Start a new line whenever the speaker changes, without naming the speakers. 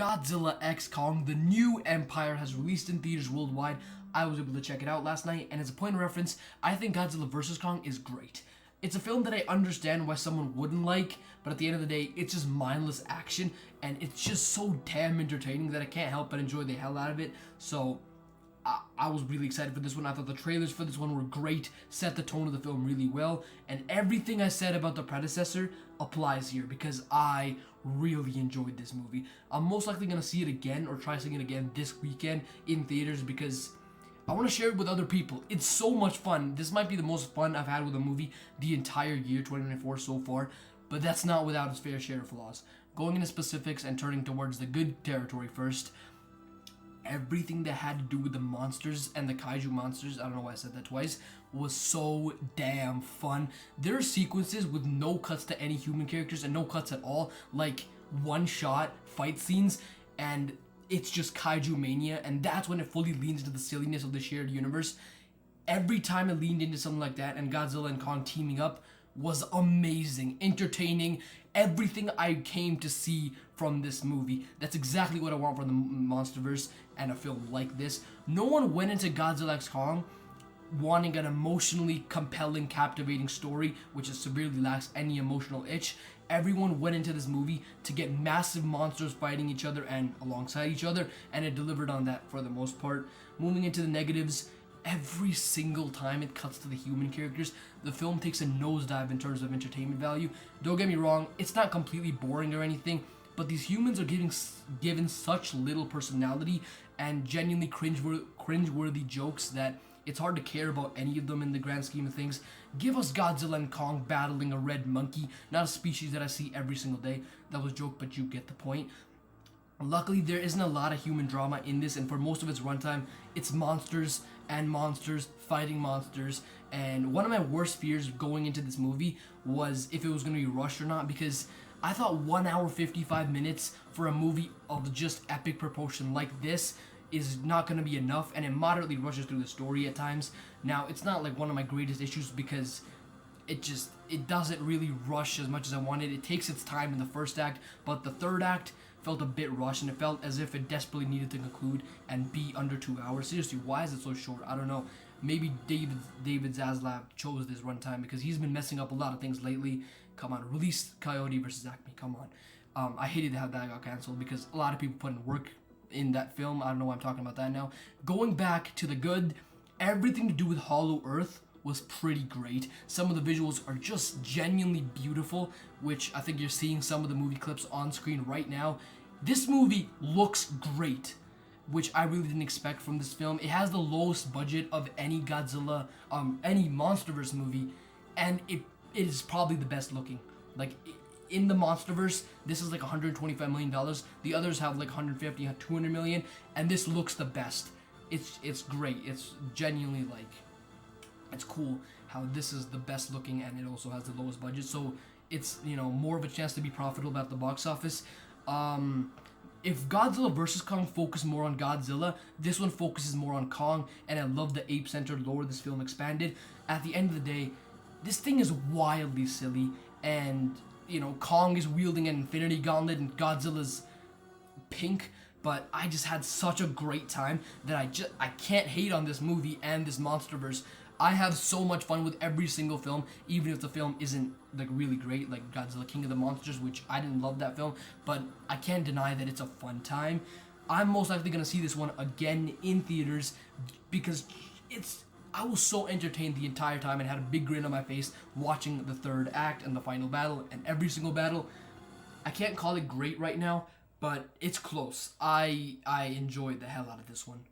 Godzilla x Kong, the new Empire, has released in theaters worldwide. I was able to check it out last night, and as a point of reference, I think Godzilla vs. Kong is great. It's a film that I understand why someone wouldn't like, but at the end of the day, it's just mindless action, and it's just so damn entertaining that I can't help but enjoy the hell out of it. So I was really excited for this one. I thought the trailers for this one were great, set the tone of the film really well, and everything I said about the predecessor applies here because I really enjoyed this movie. I'm most likely going to see it again or try seeing it again this weekend in theaters because I want to share it with other people. It's so much fun. This might be the most fun I've had with a movie the entire year 2024 so far, but that's not without its fair share of flaws. Going into specifics and turning towards the good territory first, everything that had to do with the monsters and the kaiju monsters, I don't know why I said that twice, was so damn fun. There are sequences with no cuts to any human characters and no cuts at all, like one-shot fight scenes, and it's just kaiju mania, and that's when it fully leans into the silliness of the shared universe. Every time it leaned into something like that, and Godzilla and Kong teaming up was amazing, entertaining, everything I came to see from this movie. That's exactly what I want from the Monsterverse and a film like this. No one went into Godzilla x Kong wanting an emotionally compelling, captivating story, which severely lacks any emotional itch. Everyone went into this movie to get massive monsters fighting each other and alongside each other, and it delivered on that for the most part. Moving into the negatives, every single time it cuts to the human characters, the film takes a nosedive in terms of entertainment value. Don't get me wrong, it's not completely boring or anything, but these humans are given such little personality and genuinely cringeworthy jokes that it's hard to care about any of them in the grand scheme of things. Give us Godzilla and Kong battling a red monkey, not a species that I see every single day. That was a joke, but you get the point. Luckily, there isn't a lot of human drama in this, and for most of its runtime, it's monsters and monsters fighting monsters. And one of my worst fears going into this movie was if it was going to be rushed or not, because I thought 1 hour 55 minutes for a movie of just epic proportion like this is not going to be enough, and it moderately rushes through the story at times. Now, it's not like one of my greatest issues because it doesn't really rush as much as I wanted. It takes its time in the first act, but the third act felt a bit rushed, and it felt as if it desperately needed to conclude and be under 2 hours. Seriously, why is it so short? I don't know. Maybe David Zaslav chose this runtime because he's been messing up a lot of things lately. Come on, release Coyote versus Acme. Come on. I hated how that got canceled because a lot of people put in work in that film. I don't know why I'm talking about that now. Going back to the good, everything to do with Hollow Earth was pretty great. Some of the visuals are just genuinely beautiful, which I think you're seeing some of the movie clips on screen right now. This movie looks great, which I really didn't expect from this film. It has the lowest budget of any Godzilla, any Monsterverse movie, and it is probably the best looking. Like, in the Monsterverse, this is like $125 million. The others have like 150, 200 million, and this looks the best. It's great. It's genuinely like, it's cool how this is the best looking and it also has the lowest budget. So it's, you know, more of a chance to be profitable at the box office. If Godzilla vs. Kong focused more on Godzilla, this one focuses more on Kong, and I love the ape-centered lore this film expanded. At the end of the day, this thing is wildly silly, and you know, Kong is wielding an infinity gauntlet and Godzilla's pink, but I just had such a great time that I can't hate on this movie and this Monsterverse. I have so much fun with every single film, even if the film isn't like really great, like Godzilla King of the Monsters, which I didn't love that film, but I can't deny that it's a fun time. I'm most likely going to see this one again in theaters because I was so entertained the entire time and had a big grin on my face watching the third act and the final battle and every single battle. I can't call it great right now, but it's close. I enjoyed the hell out of this one.